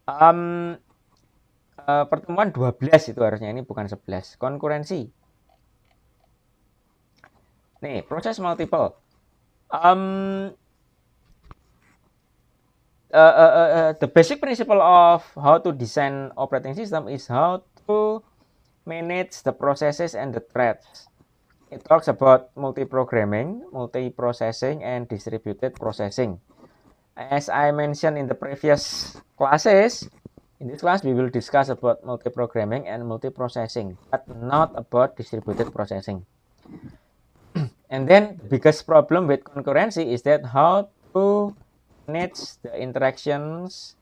Um, pertemuan 12 itu harusnya, ini bukan 11. Konkurensi. Nih, proses multiple. Um, the basic principle of how to design operating system is how to manage the processes and the threads. It talks about multi-programming, multi-processing, and distributed processing. As I mentioned in the previous classes, in this class we will discuss about multi-programming and multi-processing, but not about distributed processing. And then the biggest problem with concurrency is that how to manage the interactions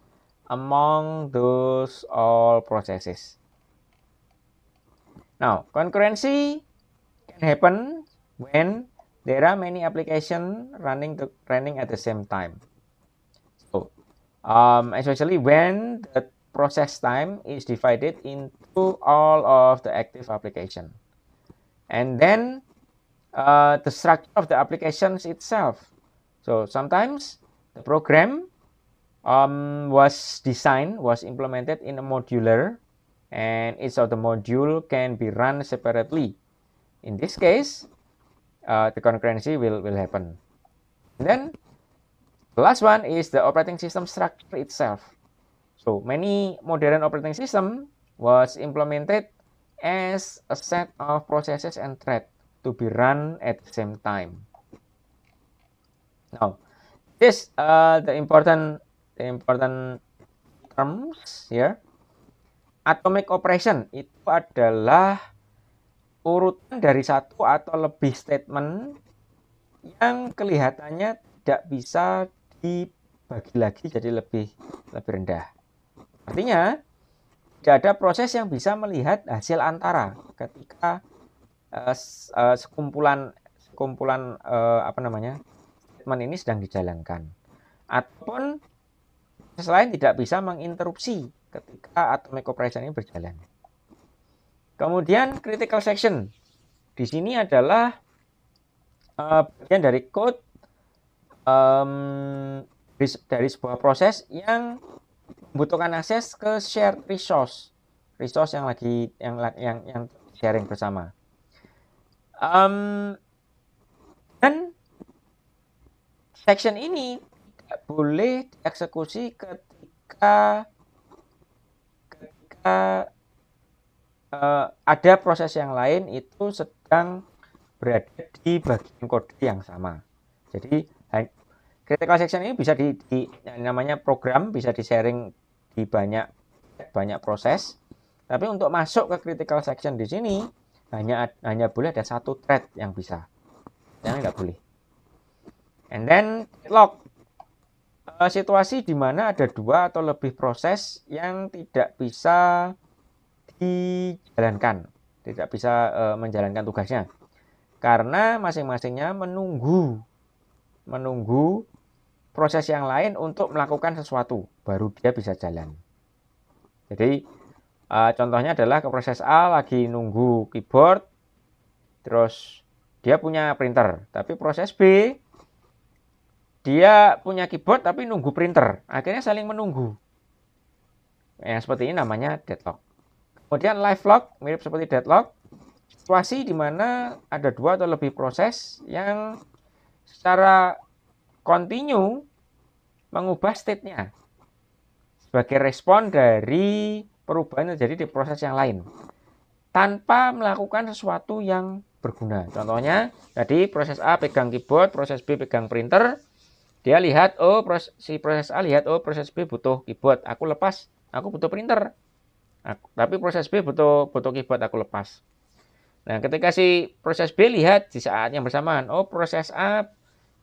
among those all processes. Now, concurrency can happen when there are many applications running at the same time. So, especially when the process time is divided into all of the active application. And then the structure of the applications itself. So sometimes the program was implemented in a modular, and each of the module can be run separately. In this case, the concurrency will happen. And then the last one is the operating system structure itself. So many modern operating system was implemented as a set of processes and threads to be run at the same time. Now, this the important terms here. Atomic operation itu adalah urutan dari satu atau lebih statement yang kelihatannya tidak bisa dibagi lagi jadi lebih rendah. Artinya tidak ada proses yang bisa melihat hasil antara ketika sekumpulan statement ini sedang dijalankan, ataupun proses lain tidak bisa menginterupsi ketika atomic operation ini berjalan. Kemudian critical section di sini adalah bagian dari code dari sebuah proses yang membutuhkan akses ke shared resource yang sharing bersama. Dan section ini tidak boleh dieksekusi ketika ada proses yang lain itu sedang berada di bagian kode yang sama. Jadi critical section ini bisa namanya program, bisa di-sharing di banyak proses. Tapi untuk masuk ke critical section di sini hanya boleh ada satu thread yang bisa. Yang nggak boleh. And then deadlock. Situasi di mana ada dua atau lebih proses yang tidak bisa dijalankan, tidak bisa menjalankan tugasnya, karena masing-masingnya menunggu proses yang lain untuk melakukan sesuatu, baru dia bisa jalan. Jadi contohnya adalah ke proses A lagi nunggu keyboard, terus dia punya printer, tapi proses B dia punya keyboard tapi nunggu printer, akhirnya saling menunggu. Yang seperti ini namanya deadlock. Kemudian live lock, mirip seperti deadlock, situasi di mana ada dua atau lebih proses yang secara kontinu mengubah state-nya sebagai respon dari perubahan yang terjadi di proses yang lain tanpa melakukan sesuatu yang berguna. Contohnya tadi proses A pegang keyboard, proses B pegang printer. Dia lihat, si proses A lihat, proses B butuh keyboard, aku lepas, aku butuh printer. Tapi proses B butuh keyboard, aku lepas. Nah, ketika si proses B lihat di saat yang bersamaan, proses A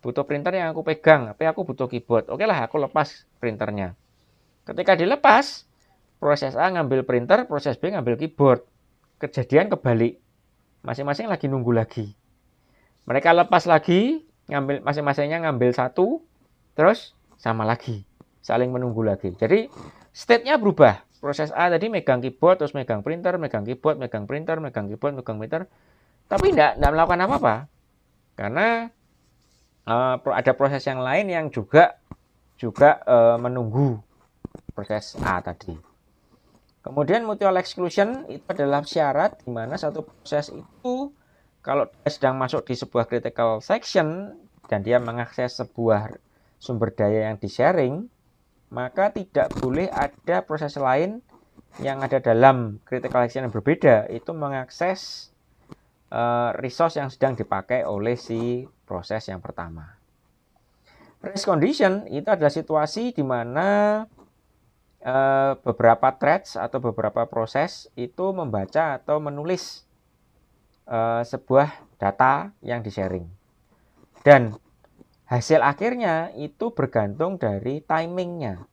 butuh printer yang aku pegang, tapi aku butuh keyboard. Oke lah, aku lepas printernya. Ketika dilepas, proses A ngambil printer, proses B ngambil keyboard. Kejadian kebalik. Masing-masing lagi nunggu lagi. Mereka lepas lagi, masing-masingnya ngambil satu, terus sama lagi, saling menunggu lagi. Jadi state-nya berubah. Proses A tadi megang keyboard, terus megang printer, megang keyboard, megang printer, megang keyboard, megang printer, tapi tidak melakukan apa-apa, karena ada proses yang lain yang juga menunggu proses A tadi. Kemudian mutual exclusion itu adalah syarat di mana satu proses itu kalau dia sedang masuk di sebuah critical section dan dia mengakses sebuah sumber daya yang di-sharing, maka tidak boleh ada proses lain yang ada dalam critical section yang berbeda itu mengakses resource yang sedang dipakai oleh si proses yang pertama. Race condition itu adalah situasi di mana beberapa threads atau beberapa proses itu membaca atau menulis sebuah data yang di-sharing. Dan hasil akhirnya itu bergantung dari timingnya,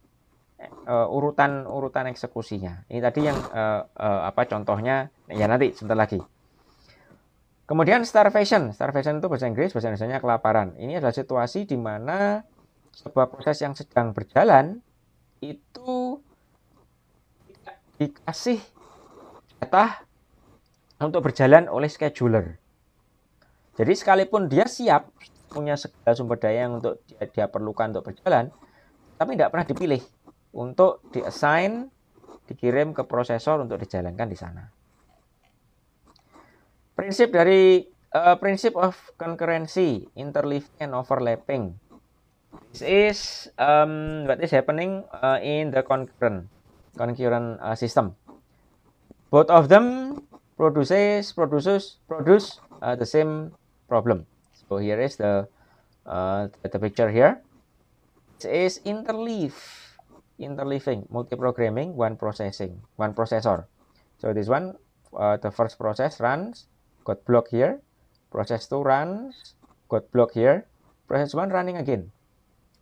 urutan eksekusinya. Ini tadi yang contohnya, ya nanti sebentar lagi. Kemudian starvation itu bahasa Inggris, bahasa Indonesianya kelaparan. Ini adalah situasi di mana sebuah proses yang sedang berjalan itu dikasih jatah untuk berjalan oleh scheduler. Jadi sekalipun dia siap punya segala sumber daya yang untuk dia perlukan untuk berjalan, tapi tidak pernah dipilih untuk diassign, dikirim ke prosesor untuk dijalankan di sana. Prinsip dari prinsip of concurrency, interleaving and overlapping. This is what is happening in the concurrent system. Both of them produce the same problem. So here is the picture here. This is interleaving, multiprogramming, one processor. So this one, the first process runs, got block here. Process 2 runs, got block here. Process 1 running again.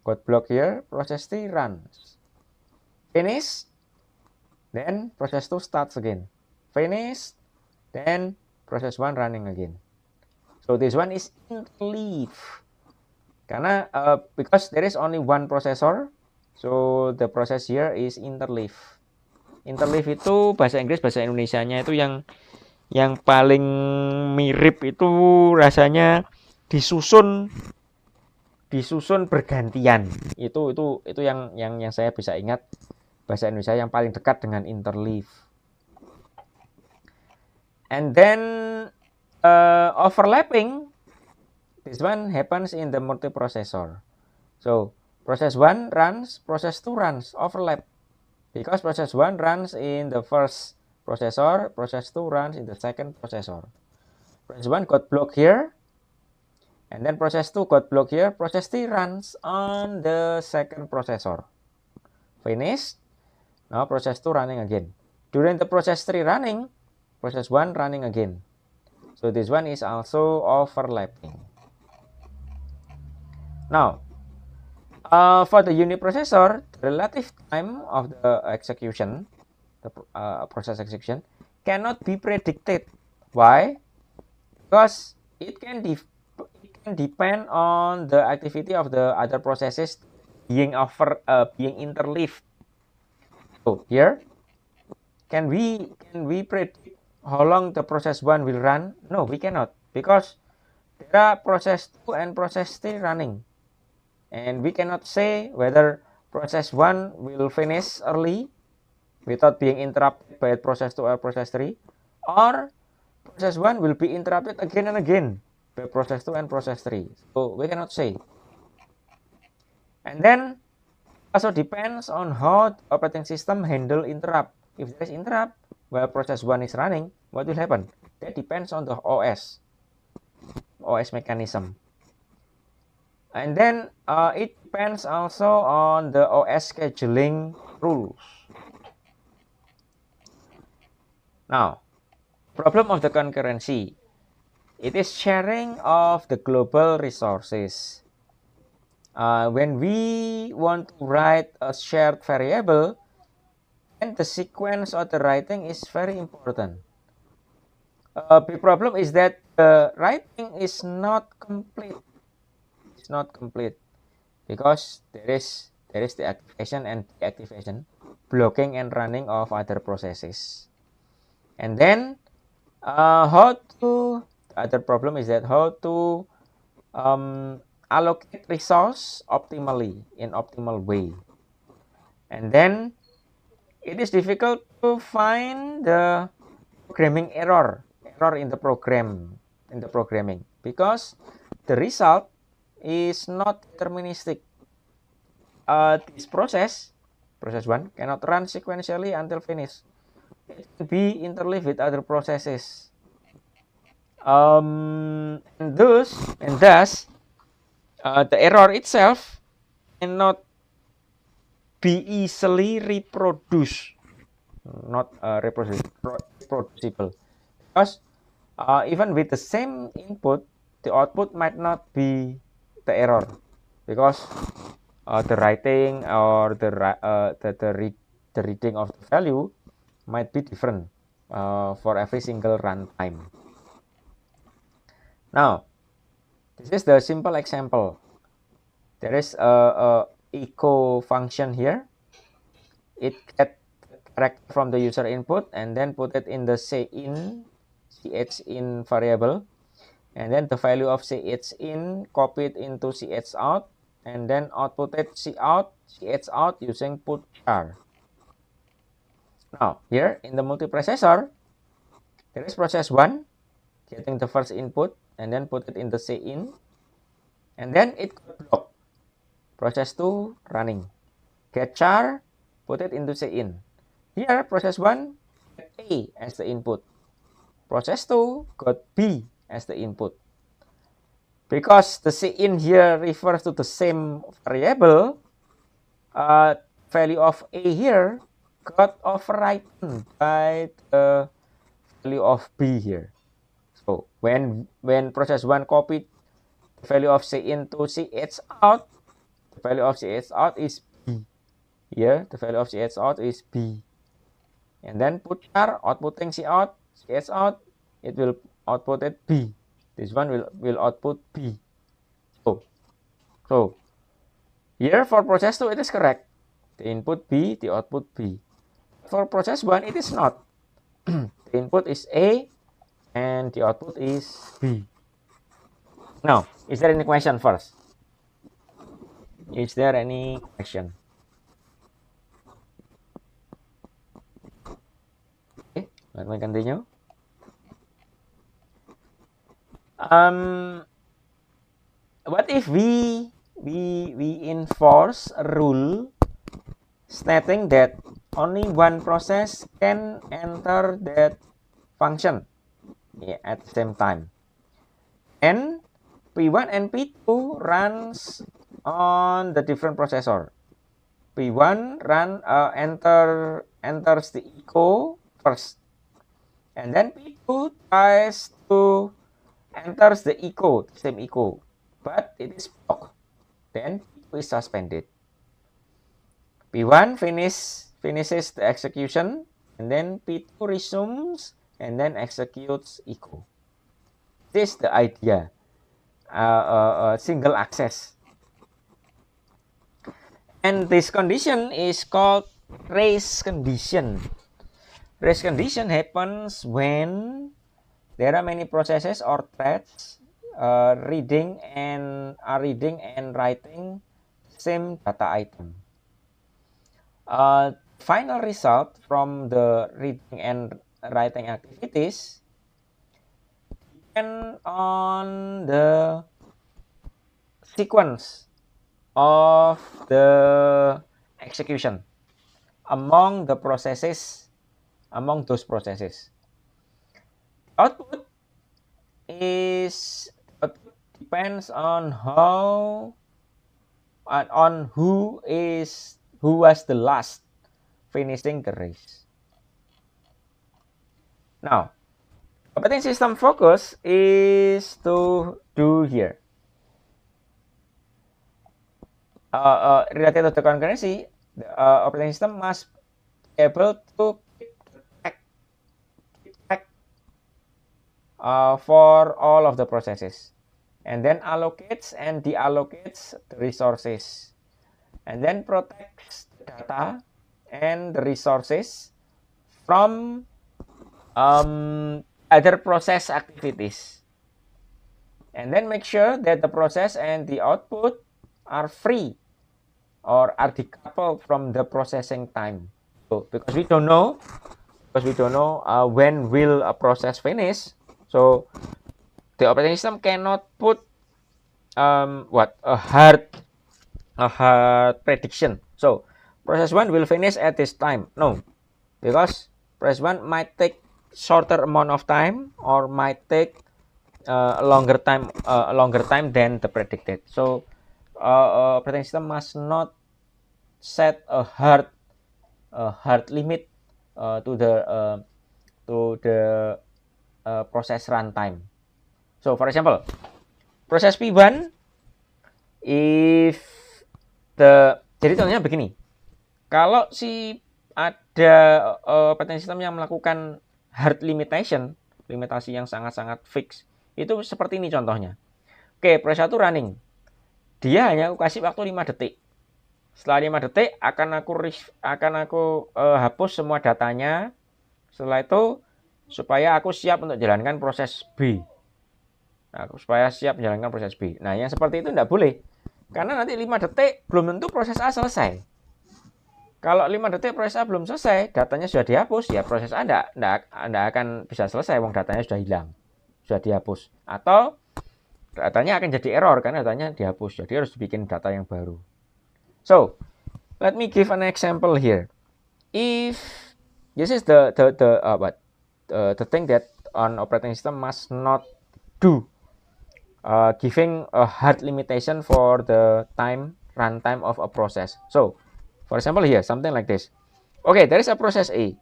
Got block here, process 3 runs. Finish, then process 2 starts again. Finish, then process 1 running again. So this one is interleave. Karena because there is only one processor, so the process here is interleave. Interleave itu bahasa Inggris, bahasa Indonesianya itu yang paling mirip itu rasanya disusun bergantian. Itu yang saya bisa ingat bahasa Indonesia yang paling dekat dengan interleave. And then overlapping, this one happens in the multiprocessor. So process 1 runs, process 2 runs, overlap. Because process 1 runs in the first processor, process 2 runs in the second processor. Process 1 got blocked here, and then process 2 got blocked here, process 3 runs on the second processor. Finished. Now process 2 running again. During the process 3 running, process 1 running again. So this one is also overlapping. Now, for the uniprocessor, the relative time of the execution, the process execution, cannot be predicted. Why? Because it can depend on the activity of the other processes being interleaved. So here, can we predict how long the process 1 will run? No, we cannot, because there are process 2 and process 3 running. And we cannot say whether process 1 will finish early without being interrupted by process 2 or process 3, or process 1 will be interrupted again and again by process 2 and process 3. So we cannot say. And then also depends on how the operating system handle interrupt. If there is interrupt while process 1 is running, what will happen? That depends on the OS mechanism. And then it depends also on the OS scheduling rules. Now, problem of the concurrency. It is sharing of the global resources. When we want to write a shared variable, then the sequence of the writing is very important. A big problem is that the writing is not complete. It's not complete because there is the activation and deactivation, blocking and running of other processes. And then the other problem is that how to allocate resource optimally in optimal way. And then it is difficult to find the programming error in the programming, because the result is not deterministic. This process 1 cannot run sequentially until finished. It can be interleaved with other processes. And thus, the error itself cannot be easily reproduced, not reproducible, because even with the same input, the output might not be the error, because the writing or the reading of the value might be different for every single runtime. Now, this is the simple example. There is a echo function here. It gets character from the user input and then put it in the cin variable, and then the value of cin copied into chout, and then outputted chout using put char. Now here in the multiprocessor, there is process 1 getting the first input and then put it in the cin, and then it got blocked. Process 2 running, get char, put it into cin. Here process 1 get A as the input. Process 2 got B as the input. Because the cin here refers to the same variable, value of A here got overwritten by the value of B here. So when process 1 copied the value of cin to chout, the value of chout is B. Here the value of chout is B. And then put char outputting chout, it will output it B. This one will output B. So here for process 2 it is correct. The input B, the output B. For process 1 it is not. The input is A and the output is B. Now, is there any question first? Is there any question? Okay, let me continue. What if we enforce a rule stating that only one process can enter that function at the same time, and P1 and P2 runs on the different processor. P1 enters the echo first, and then P2 tries to enters the same echo, but it is blocked. Then P2 is suspended. P1 finishes the execution, and then P2 resumes and then executes echo. This is the idea. Single access. And this condition is called race condition. Race condition happens when there are many processes or threads reading and writing same data item. Final result from the reading and writing activities depend on the sequence of the execution among those processes. Output depends on who was the last finishing the race. Now, operating system focus is to do here. Related to the concurrency, the operating system must be able to keep track for all of the processes, and then allocates and deallocates the resources, and then protects the data and the resources from other process activities, and then make sure that the process and the output are free or are decoupled from the processing time. So because we don't know when will a process finish, so the operating system cannot put a hard prediction. So process 1 will finish at this time. No, because process 1 might take shorter amount of time or might take a longer time than the predicted. So operating system must not set a hard limit to the process runtime. So for example, process P1, if jadi contohnya begini, kalau si ada operating system yang melakukan hard limitation, limitasi yang sangat-sangat fix, itu seperti ini contohnya. Oke, proses 1 running, dia hanya aku kasih waktu 5 detik. Setelah 5 detik akan aku hapus semua datanya. Setelah itu supaya aku siap untuk jalankan proses B. Nah, supaya siap menjalankan proses B. Nah, yang seperti itu tidak boleh. Karena nanti 5 detik belum tentu proses A selesai. Kalau 5 detik proses A belum selesai, datanya sudah dihapus, ya proses A tidak akan bisa selesai, wong datanya sudah hilang, sudah dihapus. Atau datanya akan jadi error karena datanya dihapus, jadi harus bikin data yang baru. So, let me give an example here. If this is the thing that an operating system must not do, giving a hard limitation for the runtime of a process. So, for example here, something like this. Okay, there is a process A.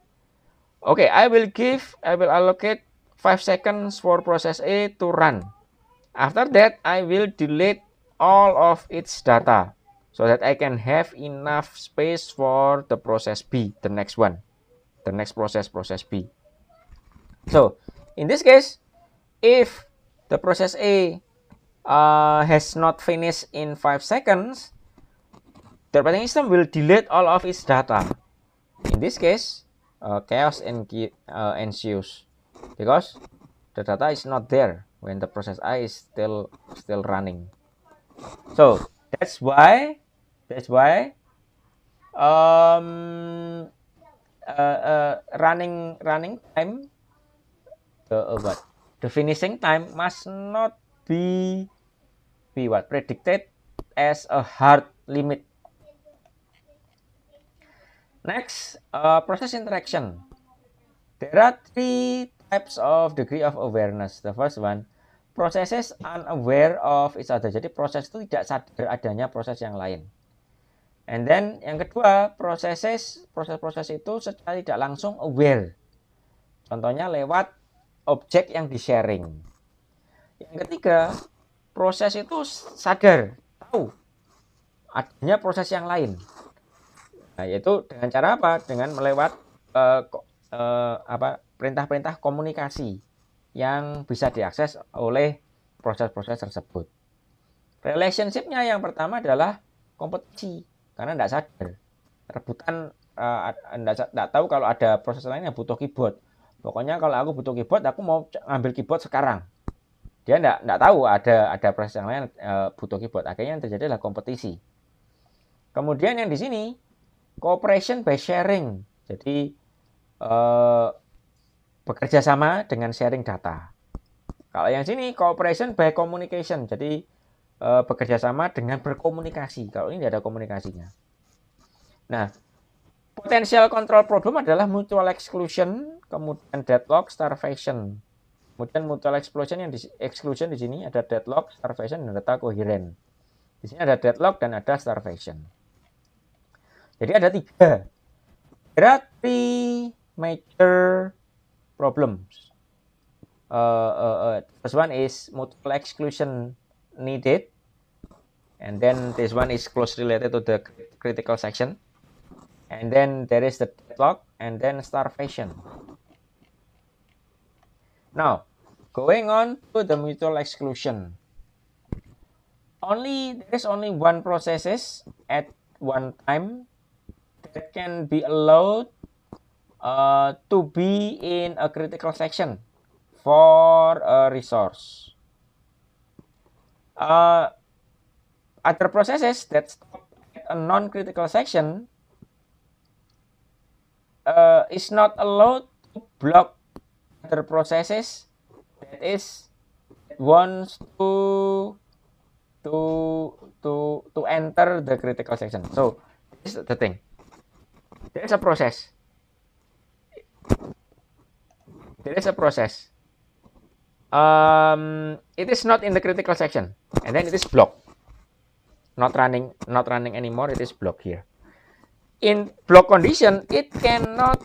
Okay, I will allocate 5 seconds for process A to run. After that, I will delete all of its data so that I can have enough space for the process B, the next process B. So, in this case, if the process A has not finished in 5 seconds, the operating system will delete all of its data. In this case, chaos ensues because the data is not there when the process I is still running. So that's why running time, the finishing time must not be predicted as a hard limit. Next, process interaction. There are 3 types of degree of awareness. The first one, processes unaware of each other. Jadi proses itu tidak sadar adanya proses yang lain. And then yang kedua, proses itu secara tidak langsung aware. Contohnya lewat objek yang di-sharing. Yang ketiga, proses itu sadar, tahu adanya proses yang lain. Nah, yaitu dengan cara apa? Dengan melewat perintah-perintah komunikasi yang bisa diakses oleh proses-proses tersebut. Relationship-nya yang pertama adalah kompetisi, karena tidak sadar. Rebutan, tidak tahu kalau ada proses lain yang butuh keyboard. Pokoknya kalau aku butuh keyboard, aku mau ngambil keyboard sekarang. Dia tidak tahu ada proses yang lain butuh keyboard. Akhirnya yang terjadi adalah kompetisi. Kemudian yang di sini, cooperation by sharing. Jadi bekerja sama dengan sharing data. Kalau yang sini cooperation by communication. Jadi bekerja sama dengan berkomunikasi. Kalau ini tidak ada komunikasinya. Nah, potential control problem adalah mutual exclusion, kemudian deadlock, starvation. Kemudian mutual exclusion di sini ada deadlock, starvation, dan data coherent. Di sini ada deadlock dan ada starvation. Jadi ada 3. There are 3 major problems. First one is mutual exclusion needed, and then this one is closely related to the critical section, and then there is the deadlock, and then starvation. Now, going on to the mutual exclusion. There is only one processes at one time that can be allowed to be in a critical section for a resource. Other processes that stop at a non-critical section is not allowed to block other processes that is wants to enter the critical section. So this is the thing. There is a process. There is a process. It is not in the critical section, and then it is blocked. Not running anymore. It is blocked here. In block condition, it cannot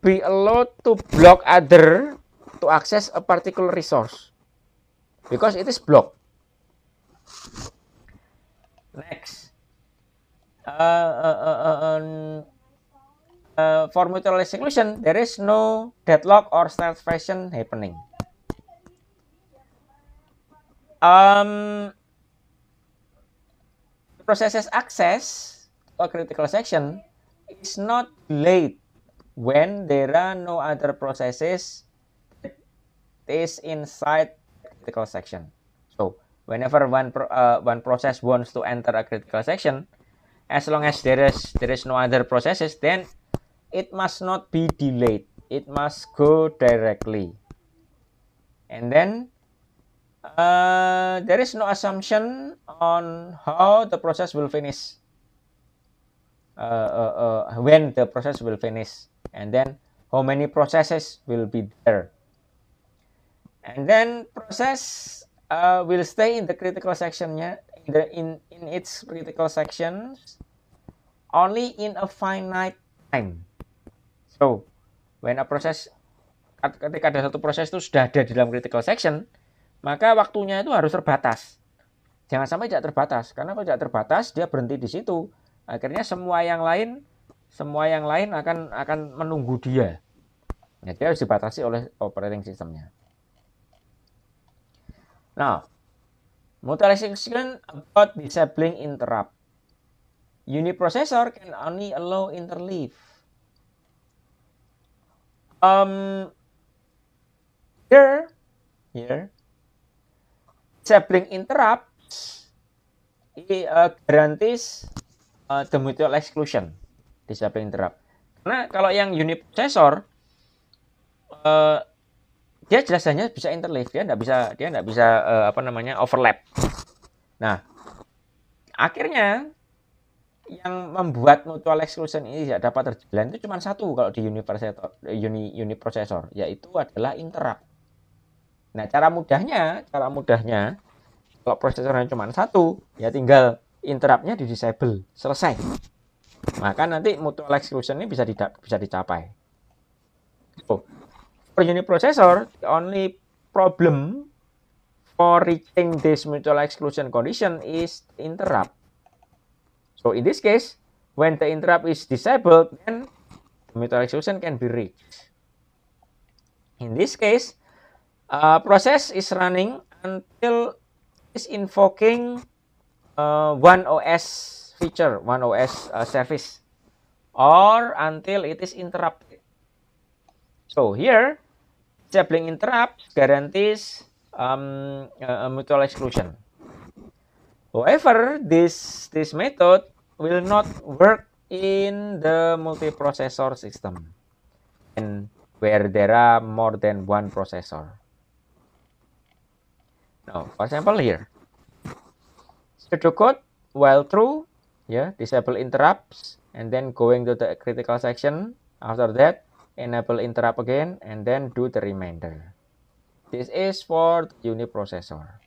be allowed to block other to access a particular resource because it is blocked. Next, for mutual exclusion, there is no deadlock or starvation happening. Processes access to a critical section is not delayed when there are no other processes that is inside the critical section. So whenever one process wants to enter a critical section, as long as there is no other processes, then it must not be delayed. It must go directly. And then there is no assumption on how the process will finish. When the process will finish, and then how many processes will be there. And then process will stay in the critical sectionnya, in its critical sections only in a finite time. So when a process, ketika ada satu proses itu sudah ada di dalam critical section, maka waktunya itu harus terbatas. Jangan sampai tidak terbatas, karena kalau tidak terbatas dia berhenti di situ. Akhirnya semua yang lain akan menunggu dia. Nah, dia harus dibatasi oleh operating systemnya. Now, mutual exclusion about disabling interrupt. Uniprocessor can only allow interleave. Here, disabling interrupts guarantees the mutual exclusion, disabling interrupt. Karena kalau yang uniprocessor dia jelasnya bisa interleave, dia nggak bisa overlap. Nah, akhirnya yang membuat mutual exclusion ini tidak dapat terjalan itu cuma satu kalau di uniprocessor, yaitu adalah interrupt. Nah, cara mudahnya kalau prosesornya cuma satu, ya tinggal interruptnya di disable, selesai. Maka nanti mutual exclusion ini bisa dicapai. So, for uniprocessor, the only problem for reaching this mutual exclusion condition is interrupt. So in this case, when the interrupt is disabled, then the mutual exclusion can be reached. In this case, process is running until it's invoking one OS feature, one OS service, or until it is interrupted. So here, disabling interrupt guarantees a mutual exclusion. However, this method will not work in the multiprocessor system, and where there are more than one processor. Now, for example here, pseudocode while true, disable interrupts, and then going to the critical section. After that, enable interrupt again, and then do the remainder. This is for the uniprocessor.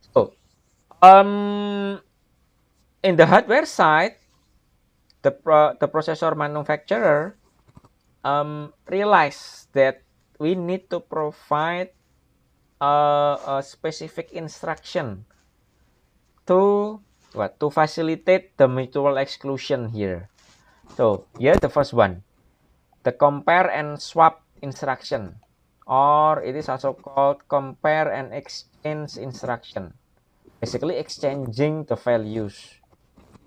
So, in the hardware side, the processor manufacturer realized that we need to provide a specific instruction to facilitate the mutual exclusion here. So here the first one, the compare and swap instruction, or it is also called compare and exchange instruction. Basically exchanging the values,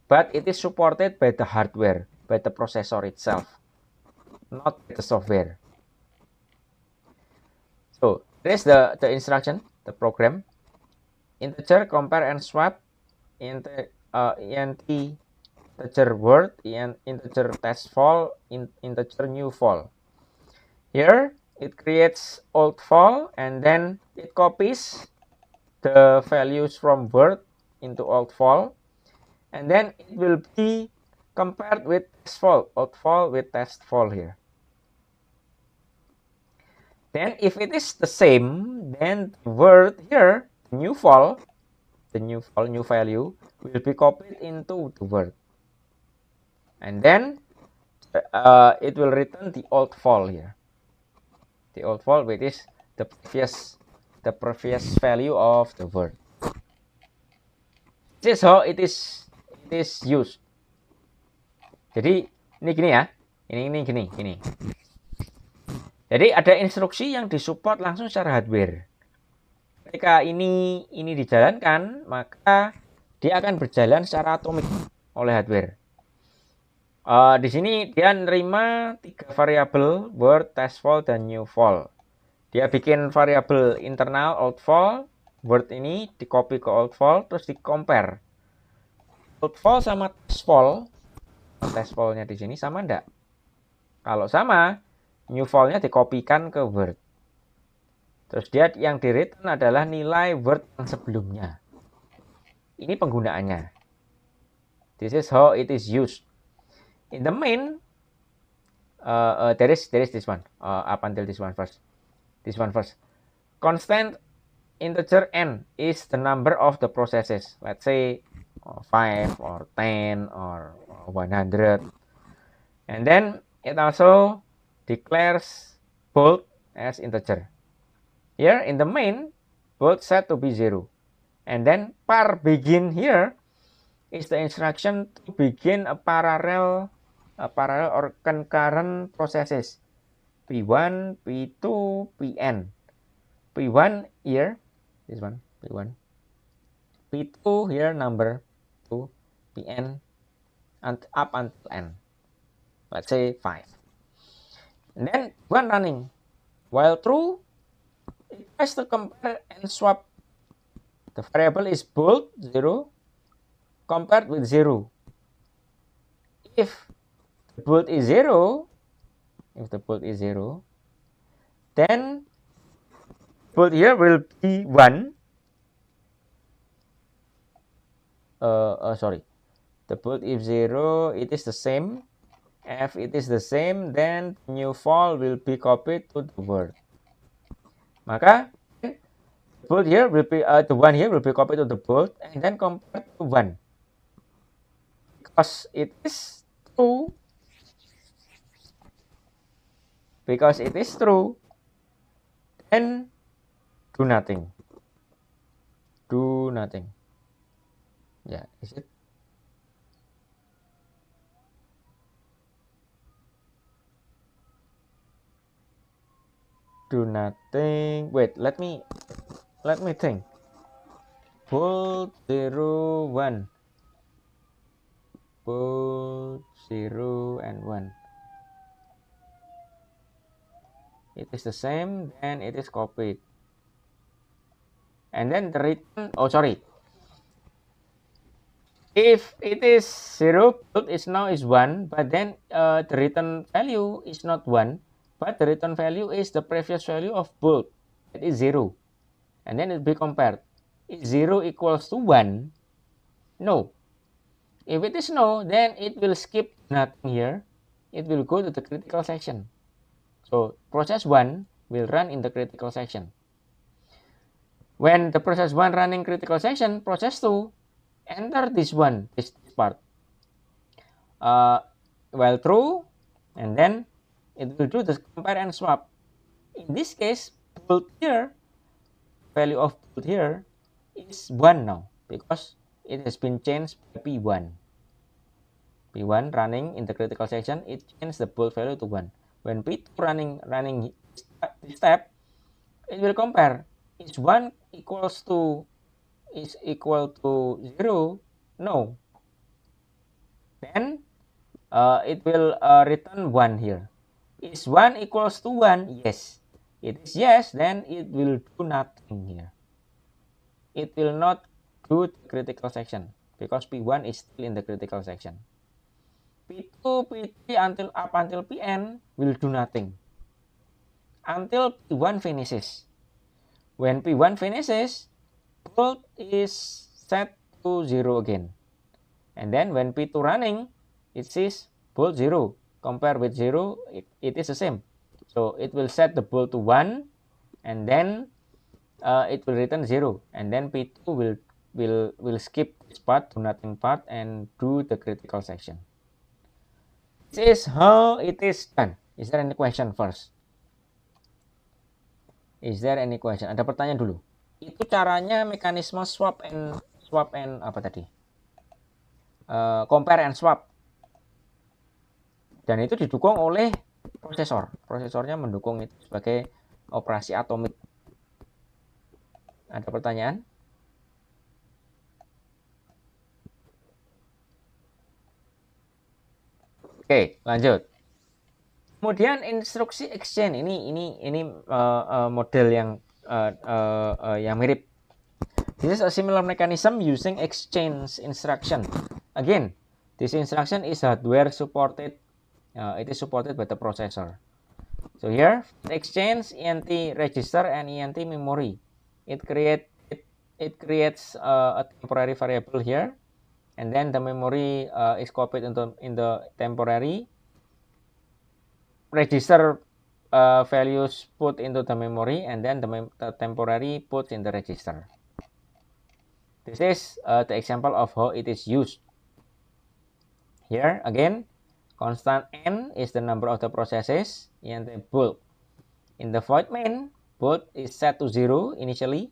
but it is supported by the hardware, by the processor itself, not by the software. So this is the instruction, the program. Integer compare and swap, int integer word and integer test file, integer new file. Here it creates old file and then it copies the values from word into old file, and then it will be compared with test file, old file with test file here. Then if it is the same, then the word here, the new file, new value will be copied into the word, and then it will return the old file here, the old file which is the previous value of the word. This is how it is used. Jadi ini gini ya, ini gini. Jadi ada instruksi yang disupport langsung secara hardware. Ketika ini dijalankan, maka dia akan berjalan secara atomik oleh hardware. Di sini dia nerima 3 variabel, word, test file, dan new file. Dia bikin variabel internal old file, word ini di copy ke old file, terus di compare. Old file sama test file-nya di sini sama enggak? Kalau sama, new file-nya dikopikan ke word. Terus dia yang di return adalah nilai word yang sebelumnya. Ini penggunaannya. This is how it is used. In the main, there is this one. Up until this one first. This one first. Constant integer n is the number of the processes. Let's say 5 or 10 or 100. And then it also declares bold as integer. Here in the main, bold set to be 0. And then par begin here is the instruction to begin a parallel or concurrent processes. P1, P2, Pn. P1 here, this one, P1. P2 here number 2, Pn, and up until n. Let's say 5. And then one running. While true, it has to compare and swap. The variable is bold 0 compared with 0. If the bold is 0, then bold here will be 1. The bold if 0, it is the same. If it is the same, then new file will be copied to the word. Maka bold here will be the 1 here will be copied to the bold and then compared to 1. Because it is true. Then do nothing. Yeah, is it? Do nothing. Wait, let me think. Bold 0, 1. Bold 0 and 1. It is the same, then it is copied. And then the return, if it is 0, bold is now is 1, but then the return value is not 1, but the return value is the previous value of bold. That is 0. And then it be compared. Is 0 equals to 1? No. If it is no, then it will skip nothing here. It will go to the critical section. So process 1 will run in the critical section. When the process 1 running critical section, process 2 enter this part. While true, and then it will do the compare and swap. In this case, bold here, value of bold here is 1 now because it has been changed by P1. P1 running in the critical section, it changed the bold value to 1. When P2 running this step, it will compare. Is 1 equal to 0? No. Then it will return 1 here. Is 1 equals to 1? Yes. It is yes, then it will do nothing here. It will not do the critical section because P1 is still in the critical section. P2, P3 up until Pn will do nothing until P1 finishes. When P1 finishes, bolt is set to 0 again. And then when P2 running, it says bolt 0. Compare with 0, it is the same. So it will set the bolt to 1, and then it will return 0. And then P2 will skip this part, do nothing part, and do the critical section. This is how it is done. Is there any question first? Is there any question? Ada pertanyaan dulu. Itu caranya mekanisme swap and apa tadi? Compare and swap. Dan itu didukung oleh prosesor. Prosesornya mendukung itu sebagai operasi atomik. Ada pertanyaan? Oke, lanjut. Kemudian instruksi exchange ini model yang mirip. This is a similar mechanism using exchange instruction. Again, this instruction is hardware supported. It is supported by the processor. So here, exchange ENT register and ENT memory. It creates a temporary variable here, and then the memory is copied in the temporary. Register values put into the memory, and then the temporary put in the register. This is the example of how it is used. Here again, constant n is the number of the processes in the bolt. In the void main, bolt is set to 0 initially,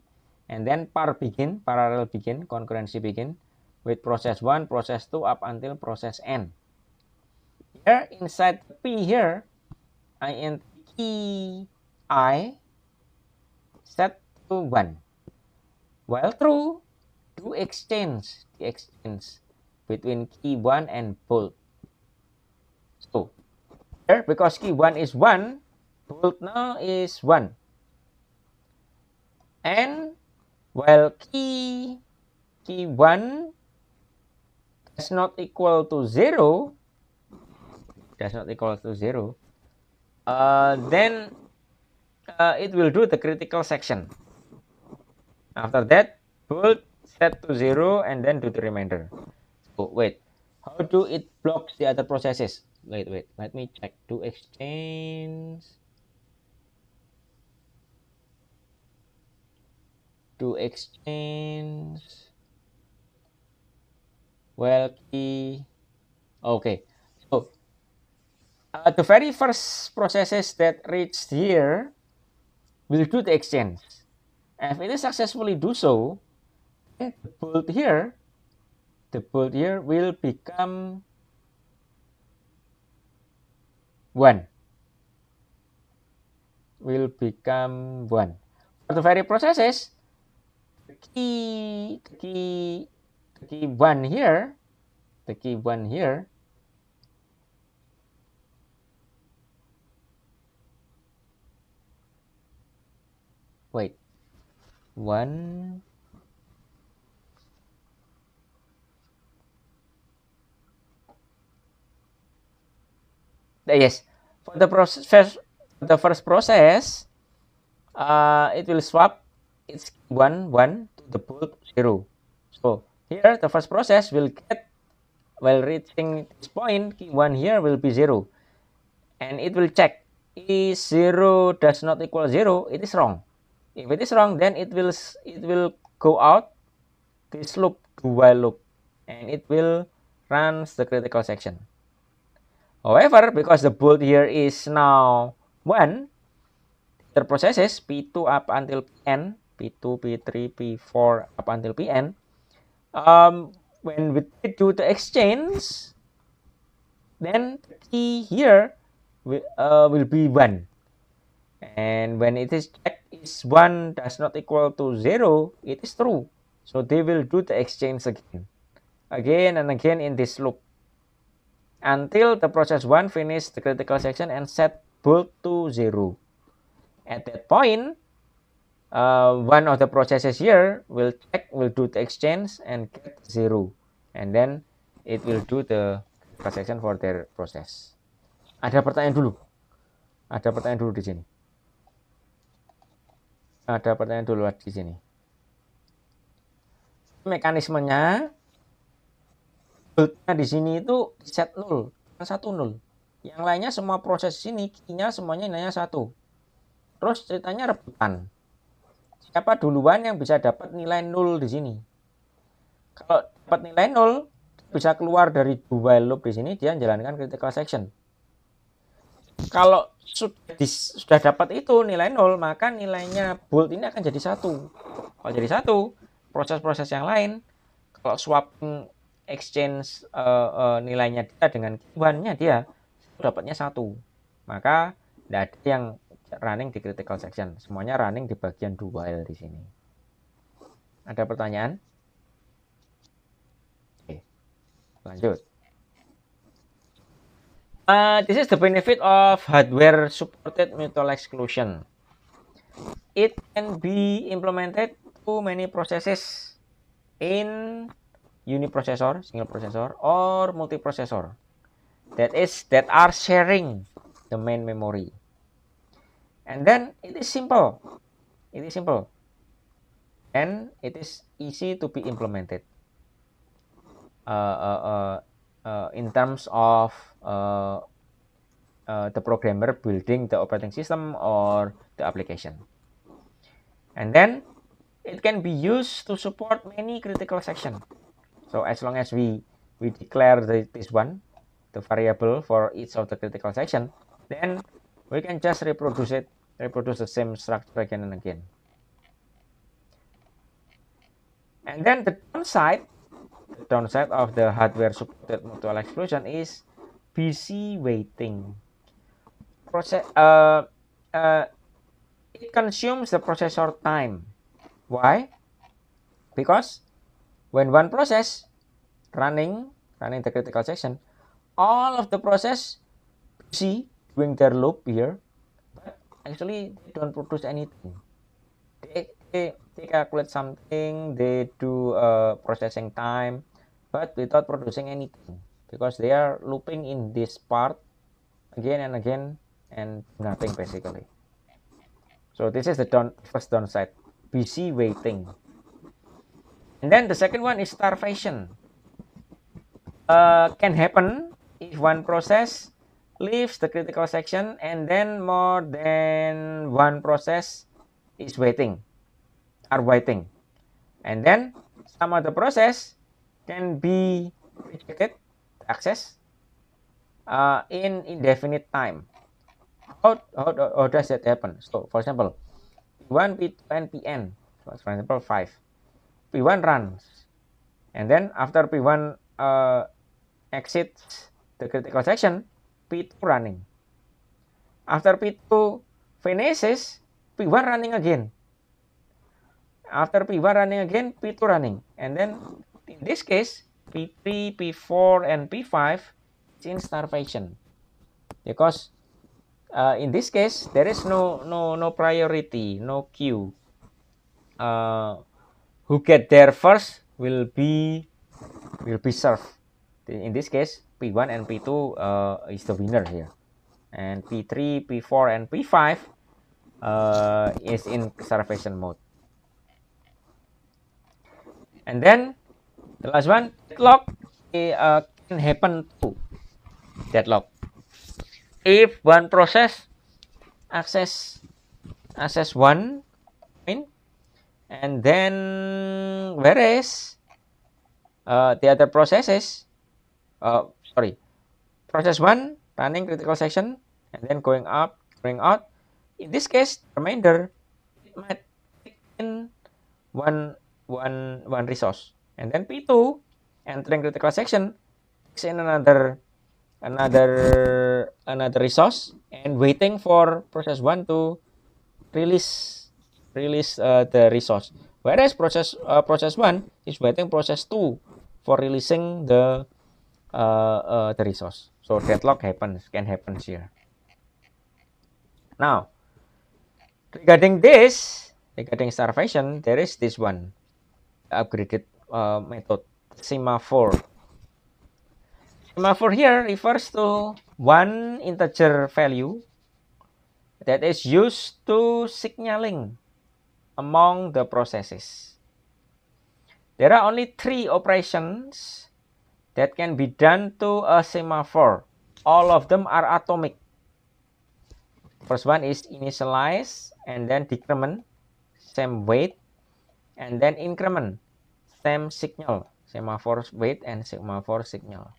and then parallel begin, concurrency begin with process 1, process 2 up until process n. Here inside P here, int key I set to 1. While true, do exchange between key 1 and bolt. So here, because key 1 is 1, bolt now is 1. And while key 1 does not equal to 0, then it will do the critical section. After that, bolt set to 0 and then do the remainder. So wait, how do it block the other processes? Wait, let me check. Do exchange. Well, key. Okay, so the very first processes that reach here will do the exchange. And if it is successfully do so, then the bolt here will become 1. For the very processes, the key 1 here, wait, 1, yes, for the first process, it will swap its 1 to the bolt 0. So here the first process will get, while reaching this point, key 1 here will be 0, and it will check is 0 does not equal 0. It is wrong. If it is wrong, then it will go out this loop, do while loop, and it will run the critical section. However, because the bolt here is now 1, the processes P2 up until Pn, P2, P3, P4 up until Pn, when we do the exchange, then the key here will be 1. And when it is checked is 1 does not equal to 0, it is true. So they will do the exchange again and again in this loop, until the process 1 finish the critical section and set bolt to 0. At that point, one of the processes here will do the exchange and get 0, and then it will do the critical section for their process. Ada pertanyaan dulu. Ada pertanyaan dulu di sini. Ada pertanyaan dulu di sini. Mekanismenya di sini itu set 0, 1 0. Yang lainnya semua proses sini key-nya semuanya nilainya 1. Terus ceritanya rebutan. Siapa duluan yang bisa dapat nilai 0 di sini? Kalau dapat nilai 0, bisa keluar dari while loop di sini, dia menjalankan critical section. Kalau sudah dapat itu nilai 0, maka nilainya bold ini akan jadi 1. Kalau jadi 1, proses-proses yang lain, kalau swapping exchange nilainya dia dengan key-nya dia dapatnya 1. Maka tidak ada yang running di critical section. Semuanya running di bagian do while di sini. Ada pertanyaan? Oke, lanjut. This is the benefit of hardware-supported mutual exclusion. It can be implemented to many processes in uniprocessor, single processor, or multiprocessor. That are sharing the main memory. And then it is simple. It is simple. And it is easy to be implemented. In terms of the programmer building the operating system or the application. And then it can be used to support many critical sections. So as long as we declare this one, the variable for each of the critical section, then we can just reproduce the same structure again and again. And then the downside of the hardware supported mutual exclusion is busy waiting. It consumes the processor time. Why? Because when one process running the critical section, all of the process busy doing their loop here, but actually they don't produce anything. They calculate something, they do processing time, but without producing anything, because they are looping in this part again and again and nothing basically. So this is the first downside, busy waiting. And then the second one is starvation. Can happen if one process leaves the critical section and then more than one process is waiting. And then some of the process can be rejected access in indefinite time. How does that happen? So for example, P1, P2, and Pn, for example 5. P1 runs, and then after P1 exits the critical section, P2 running. After P2 finishes, P1 running again. After P1 running again, P2 running. And then in this case, P3, P4, and P5 is in starvation. Because in this case, there is no priority, no queue. Who get there first will be served. In this case, P1 and P2 is the winner here, and P3, P4, and P5 is in starvation mode. And then the last one, deadlock can happen too. Deadlock. If one process access one point, and then whereas the other processes, process 1 running critical section and then going out. In this case, the remainder it might take in one resource, and then P2 entering critical section takes in another resource and waiting for process 1 to release the resource, whereas process 1 is waiting process 2 for releasing the resource. So deadlock can happen here. Now, regarding starvation, there is this one upgraded method, semaphore. Semaphore here refers to one integer value that is used to signaling among the processes. There are only 3 operations that can be done to a semaphore. All of them are atomic. First one is initialize and then decrement, same wait, and then increment, same signal, semaphore wait and semaphore signal.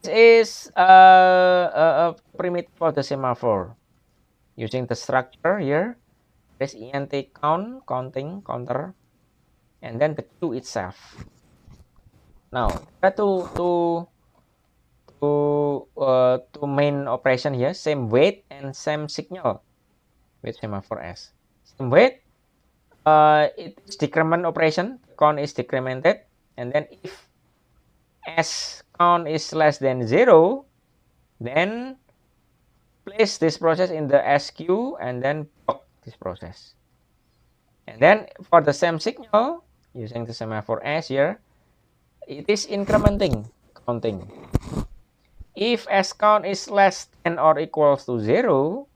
This is a primitive of the semaphore. Using the structure here, there's int count, counter, and then the queue itself. Now, there are two main operation here, same wait and same signal with semaphore S. Same wait, it is decrement operation, count is decremented, and then if S count is less than 0, then place this process in the S queue and then block this process. And then for the same signal, using the semaphore S here, it is incrementing, counting. If S count is less than or equals to 0,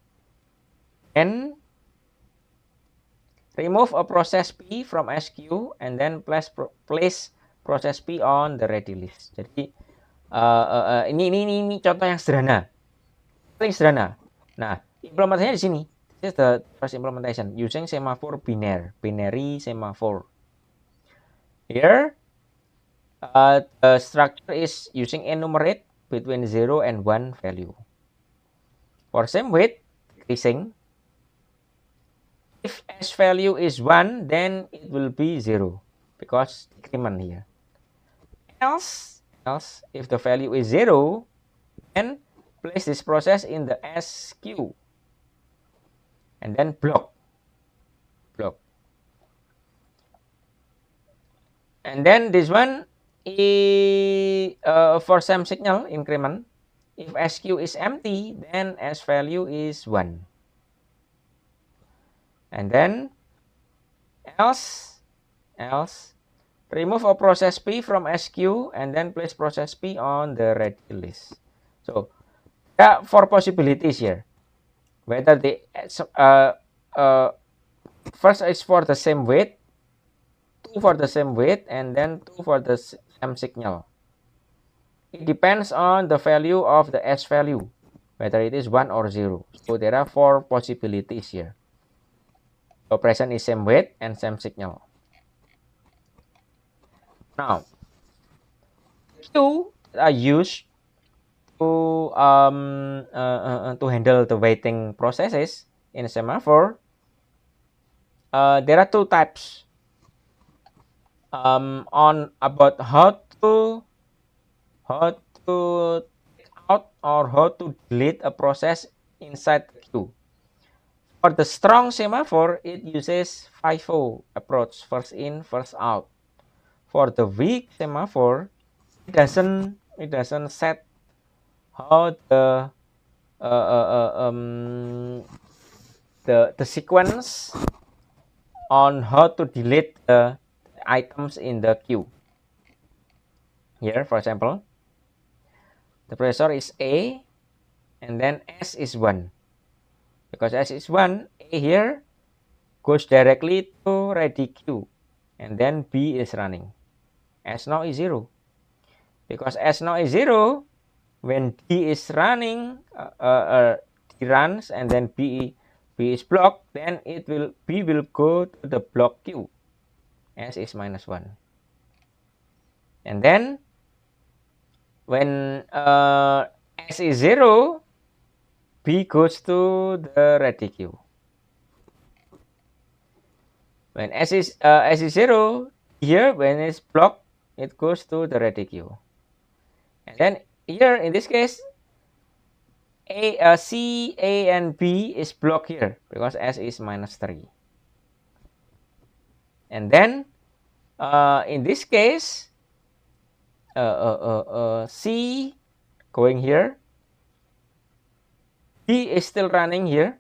then remove a process P from SQ and then place process P on the ready list. Jadi ini contoh yang sederhana, paling sederhana. Nah, implementasinya di sini. This is the first implementation using semaphore binary semaphore. Here, the structure is using enumerate between 0 and 1 value. For same weight, decreasing. If S value is 1, then it will be 0 because decrement here. Else, if the value is 0, then place this process in the S queue and then block. And then this one is for same signal increment. If SQ is empty, then S value is 1. And then else remove a process P from SQ and then place process P on the ready list. So there are 4 possibilities here. Whether the first is for the same weight, 2 for the same weight, and then 2 for the same signal. It depends on the value of the S value, whether it is 1 or 0. So there are 4 possibilities here. The operation is same weight and same signal. Now, queue are used to handle the waiting processes in a semaphore. There are 2 types. On about how to take out or how to delete a process inside the queue. For the strong semaphore, it uses FIFO approach, first in, first out. For the weak semaphore, it doesn't set how the sequence on how to delete the items in the queue. Here, for example, the processor is A, and then S is 1. Because S is 1, A here goes directly to ready queue, and then B is running. S now is 0. Because S now is 0, when D is running, D runs, and then B is blocked, then B will go to the block queue. S is -1. And then when S is 0, B goes to the ready queue. When S is 0, here when it's blocked, it goes to the ready queue. And then here in this case, C, A, and B is blocked here because S is -3. And then in this case, C going here, B is still running here,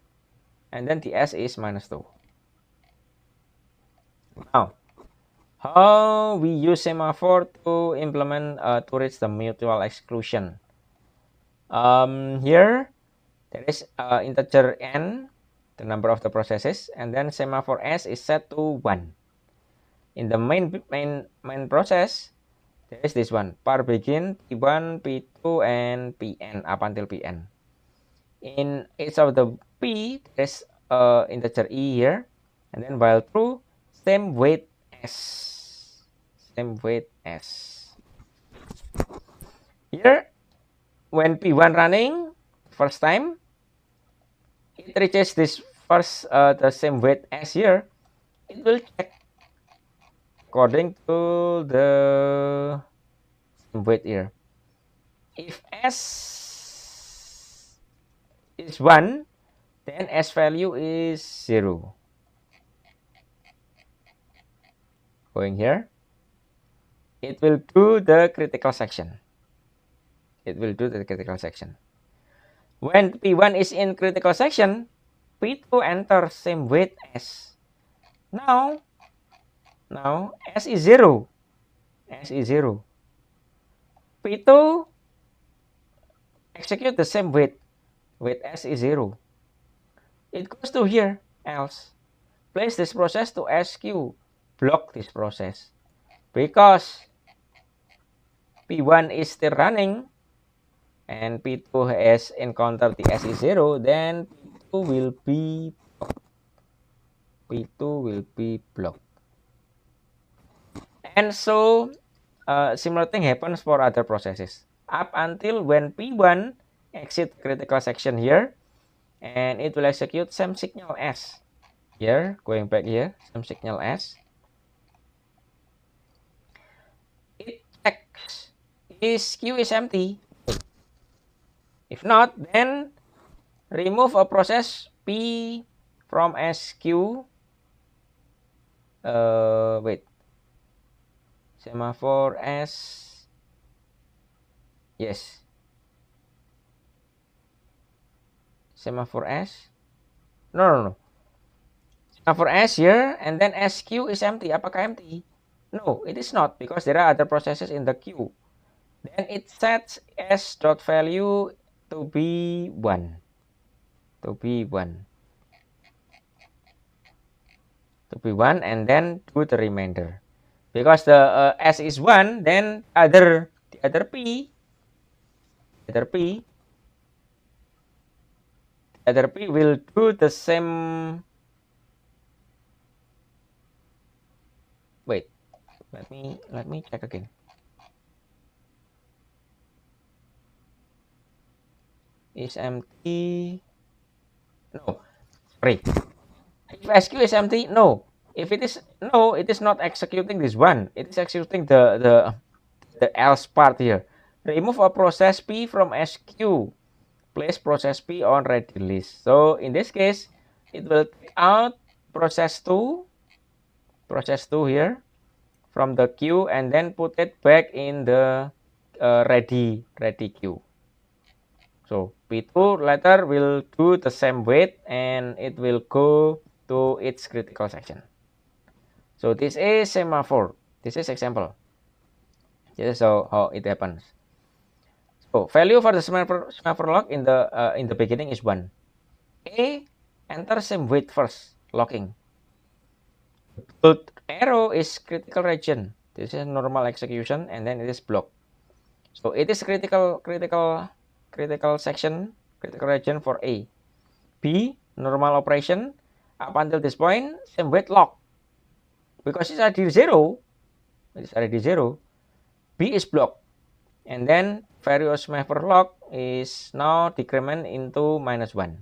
and then the S is -2. Now, How we use semaphore to implement to reach the mutual exclusion. Here there is integer n, the number of the processes, and then semaphore s is set to 1. In the main process, there is this one, par begin P1, P2, and Pn up until Pn. In each of the P, there is integer e here, and then while true, same weight s. Same weight s. Here, when P1 running first time, it reaches this first the same weight as here. It will check according to the same weight here. If s is 1, then s value is 0. Going here, it will do the critical section. It will do the critical section. When P1 is in critical section, P2 enters same weight s. Now s is 0. S is 0. P2 execute the same weight. Weight s is 0. It goes to here, else. Place this process to SQ. Block this process. Because P1 is still running and P2 has encountered the S is 0, then P2 will be blocked. P2 will be blocked. And so similar thing happens for other processes. Up until when P1 exit critical section here, and it will execute same signal S. Here, going back here, same signal S. It checks is Q is empty. If not, then remove a process P from SQ. Wait. Semaphore S. Yes. Semaphore S. No. Semaphore S here, and then SQ is empty. Apakah empty? No, it is not, because there are other processes in the queue. Then it sets S dot value to be 1. To be 1. To be 1, and then do the remainder. Because the S is 1, then the other P will do the same. Wait, let me check again. Is empty? No, sorry. If SQ is empty, no. If it is no, it is not executing this one. It is executing the else part here. Remove a process P from SQ. Place process P on ready list. So in this case, it will take out process 2 here from the queue and then put it back in the ready queue. So P2 later will do the same weight and it will go to its critical section. So this is semaphore. This is example. This is how it happens. So value for the semaphore lock in the beginning is 1. A enter same weight first, locking. But arrow is critical region. This is normal execution and then it is blocked. So it is critical section, critical region for A. B, normal operation. Up until this point, same weight lock. Because it's already 0, B is blocked. And then various semaphore lock is now decrement into -1.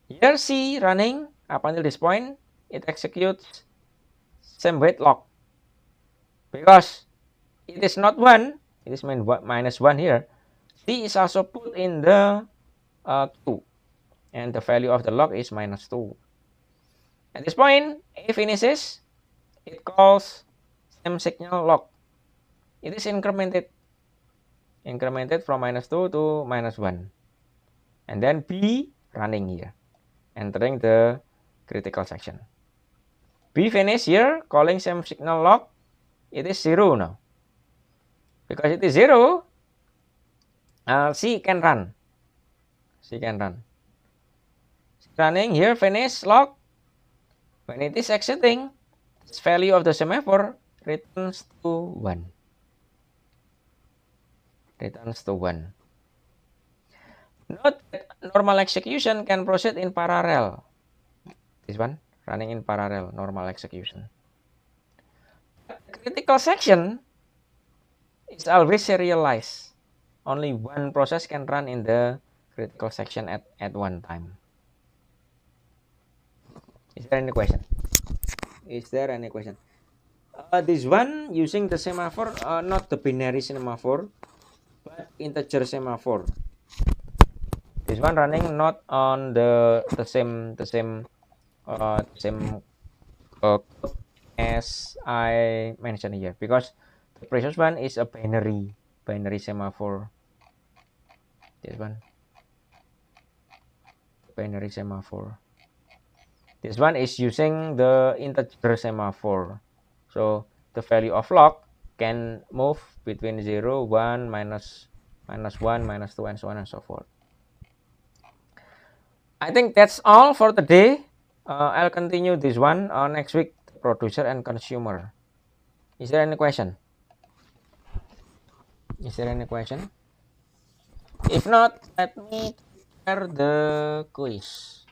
Here C running up until this point, it executes same weight lock. Because it is not 1, it is -1 here. C is also put in the queue. And the value of the lock is -2. At this point, A finishes, it calls same signal lock. It is incremented from -2 to -1. And then B running here, entering the critical section. B finish here, calling same signal log, it is 0 now. Because it is 0, C can run. C can run. Running here, finish log. When it is exiting, its value of the semaphore returns to 1. Returns to 1. Note that normal execution can proceed in parallel. This one, running in parallel, normal execution. The critical section is always serialized. Only one process can run in the critical section at one time. Is there any question? Is there any question? This one using the semaphore, not the binary semaphore, but integer semaphore. This one running not on the same code as I mentioned here, because the previous one is a binary semaphore. This one, binary semaphore. This one is using the integer semaphore. So the value of log can move between 0, 1, minus 1, minus 2, and so on and so forth. I think that's all for today. I'll continue this one next week, producer and consumer. Is there any question? Is there any question? If not, let me share the quiz.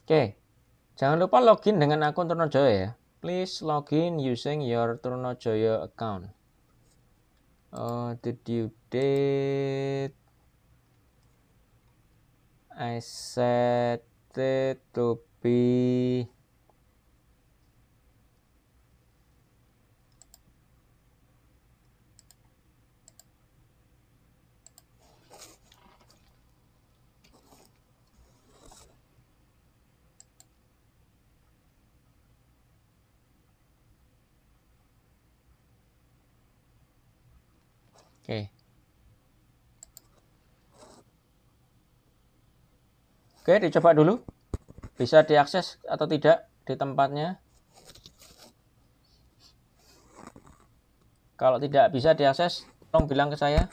Oke, jangan lupa login dengan akun Trunojoyo ya. Please login using your Trunojoyo account. The due date I set it to be Oke, dicoba dulu. Bisa diakses atau tidak di tempatnya. Kalau tidak bisa diakses, tolong bilang ke saya.